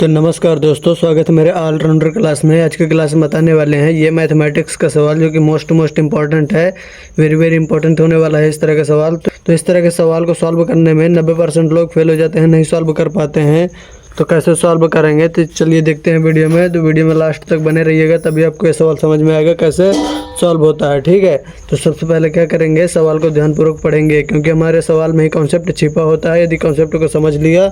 तो नमस्कार दोस्तों, स्वागत है मेरे ऑलराउंडर क्लास में। आज के क्लास में बताने वाले हैं ये मैथमेटिक्स का सवाल जो कि मोस्ट इम्पॉर्टेंट है, वेरी इंपॉर्टेंट होने वाला है इस तरह का सवाल। तो इस तरह के सवाल को सॉल्व करने में 90% लोग फेल हो जाते हैं, नहीं सॉल्व कर पाते हैं। तो कैसे सॉल्व करेंगे, तो चलिए देखते हैं वीडियो में। तो वीडियो में लास्ट तक बने रहिएगा, तभी आपको ये सवाल समझ में आएगा कैसे सॉल्व होता है। ठीक है, तो सबसे पहले क्या करेंगे, सवाल को ध्यानपूर्वक पढ़ेंगे, क्योंकि हमारे सवाल में ही कॉन्सेप्ट छिपा होता है। यदि कॉन्सेप्ट को समझ लिया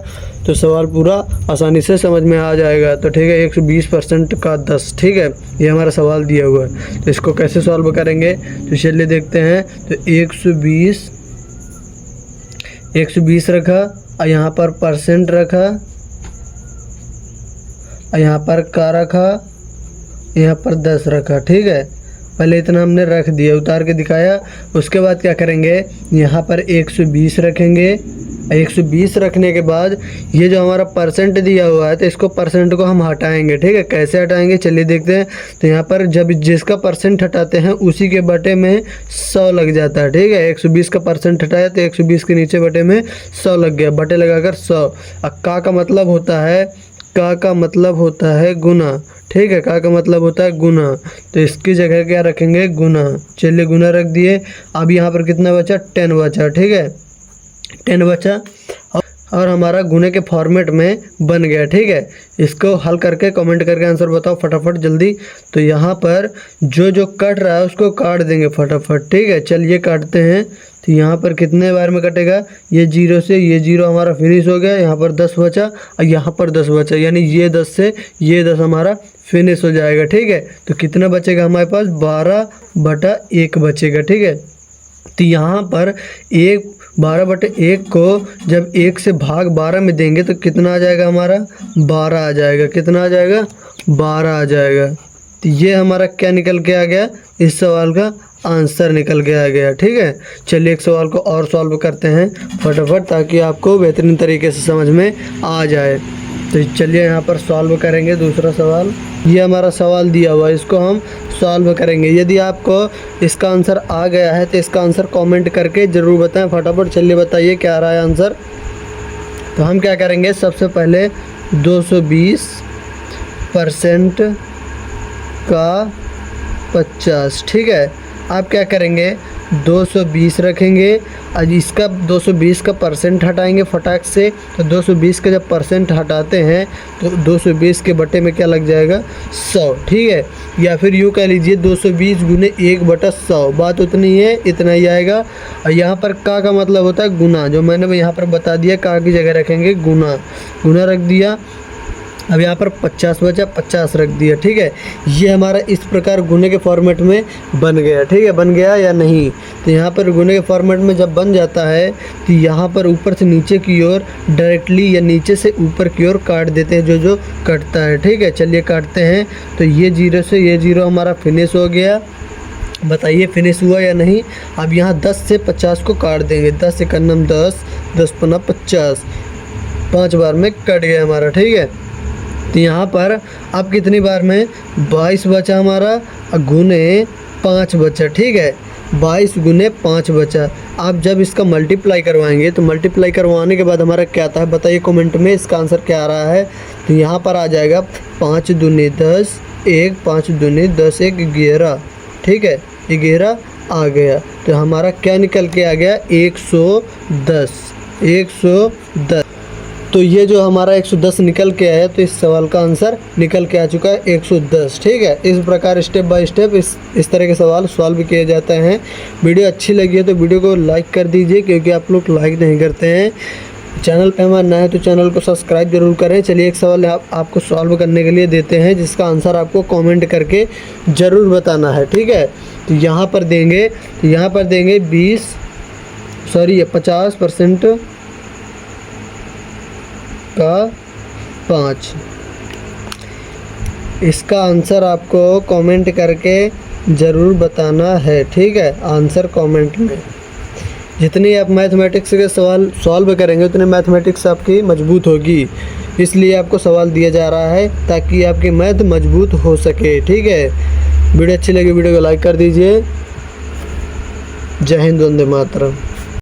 तो सवाल पूरा आसानी से समझ में आ जाएगा। तो ठीक है, 120% का 10, ठीक है, ये हमारा सवाल दिया हुआ है। तो इसको कैसे सॉल्व करेंगे, तो चलिए देखते हैं। तो 120 रखा और यहाँ पर परसेंट रखा और यहाँ पर का रखा, यहाँ पर 10 रखा। ठीक है, पहले इतना हमने रख दिया, उतार के दिखाया। उसके बाद क्या करेंगे, यहाँ पर 120 रखेंगे। 120 रखने के बाद ये जो हमारा परसेंट दिया हुआ है, तो इसको परसेंट को हम हटाएंगे। ठीक है, कैसे हटाएंगे चलिए देखते हैं। तो यहाँ पर जब जिसका परसेंट हटाते हैं उसी के बटे में 100 लग जाता है। ठीक है, 120 का परसेंट हटाया तो 120 के नीचे बटे में 100 लग गया, बटे लगाकर 100। अब का मतलब होता है, का मतलब होता है गुना। ठीक है, का मतलब होता है गुना, तो इसकी जगह क्या रखेंगे, गुना। चलिए गुना रख दिए। अब यहाँ पर कितना बचा, 10 बचा। ठीक है, 10 बचा और हमारा गुने के फॉर्मेट में बन गया। ठीक है, इसको हल करके कमेंट करके आंसर बताओ फटाफट जल्दी। तो यहाँ पर जो कट रहा है उसको काट देंगे फटाफट। ठीक है, चलिए काटते हैं। तो यहाँ पर कितने बार में कटेगा, ये 0 से ये 0 हमारा फिनिश हो गया। यहाँ पर 10 बचा और यहाँ पर 10 बचा, यानी ये 10 से ये 10 हमारा फिनिश हो जाएगा। ठीक है, तो कितना बचेगा हमारे पास, 12/1 बचेगा। ठीक है, तो यहाँ पर 12/1 को जब 1 से भाग 12 में देंगे तो कितना आ जाएगा हमारा, 12 आ जाएगा। कितना आ जाएगा, 12 आ जाएगा। तो ये हमारा क्या निकल के आ गया, इस सवाल का आंसर निकल के आ गया। ठीक है, चलिए एक सवाल को और सॉल्व करते हैं फटाफट, ताकि आपको बेहतरीन तरीके से समझ में आ जाए। तो चलिए यहाँ पर सॉल्व करेंगे दूसरा सवाल। ये हमारा सवाल दिया हुआ है, इसको हम सॉल्व करेंगे। यदि आपको इसका आंसर आ गया है तो इसका आंसर कमेंट करके ज़रूर बताएं फटाफट। चलिए बताइए क्या आ रहा है आंसर। तो हम क्या करेंगे, सबसे पहले 220% का 50। ठीक है, आप क्या करेंगे, 220 रखेंगे और इसका 220 का परसेंट हटाएंगे फटाक से। तो 220 का जब परसेंट हटाते हैं तो 220 के बटे में क्या लग जाएगा, 100। ठीक है, या फिर यूँ कह लीजिए 220 गुने 1/100, बात उतनी है, इतना ही आएगा। और यहाँ पर का मतलब होता है गुना, जो मैंने यहाँ पर बता दिया, का की जगह रखेंगे गुना। गुना रख दिया। अब यहाँ पर 50 बचा, 50 रख दिया। ठीक है, ये हमारा इस प्रकार गुने के फॉर्मेट में बन गया। ठीक है, बन गया या नहीं। तो यहाँ पर गुने के फॉर्मेट में जब बन जाता है तो यहाँ पर ऊपर से नीचे की ओर डायरेक्टली या नीचे से ऊपर की ओर काट देते हैं जो कटता है। ठीक है, चलिए काटते हैं। तो ये 0 से ये 0 हमारा फिनिश हो गया। बताइए फिनिश हुआ या नहीं। अब यहाँ 10 से 50 को काट देंगे। 10 × 10, 10 × 50, 5 बार में कट गया हमारा। ठीक है, तो यहाँ पर अब कितनी बार में, 22 बचा हमारा गुने 5 बचा। ठीक है, 22 गुने 5 बचा। आप जब इसका मल्टीप्लाई करवाएंगे तो मल्टीप्लाई करवाने के बाद हमारा क्या आता है, बताइए कमेंट में इसका आंसर क्या आ रहा है। तो यहाँ पर आ जाएगा 5 दूनी 10, 5 दूनी 10, 11। ठीक है, 11 आ गया। तो हमारा क्या निकल के आ गया, 110। तो ये जो हमारा 110 निकल के आया, तो इस सवाल का आंसर निकल के आ चुका है 110। ठीक है, इस प्रकार स्टेप बाय स्टेप इस तरह के सवाल सॉल्व किए जाते हैं। वीडियो अच्छी लगी है तो वीडियो को लाइक कर दीजिए, क्योंकि आप लोग लाइक नहीं करते हैं। चैनल पे हमारा नया है तो चैनल को सब्सक्राइब जरूर करें। चलिए एक सवाल आपको सॉल्व करने के लिए देते हैं, जिसका आंसर आपको कमेंट करके ज़रूर बताना है। ठीक है, तो यहाँ पर देंगे 50% का 5। इसका आंसर आपको कमेंट करके ज़रूर बताना है। ठीक है, आंसर कमेंट में। जितनी आप मैथमेटिक्स के सवाल सॉल्व करेंगे उतने मैथमेटिक्स आपकी मजबूत होगी, इसलिए आपको सवाल दिया जा रहा है ताकि आपकी मैथ मजबूत हो सके। ठीक है, वीडियो अच्छी लगी वीडियो को लाइक कर दीजिए। जय हिंद, वंदे मातरम।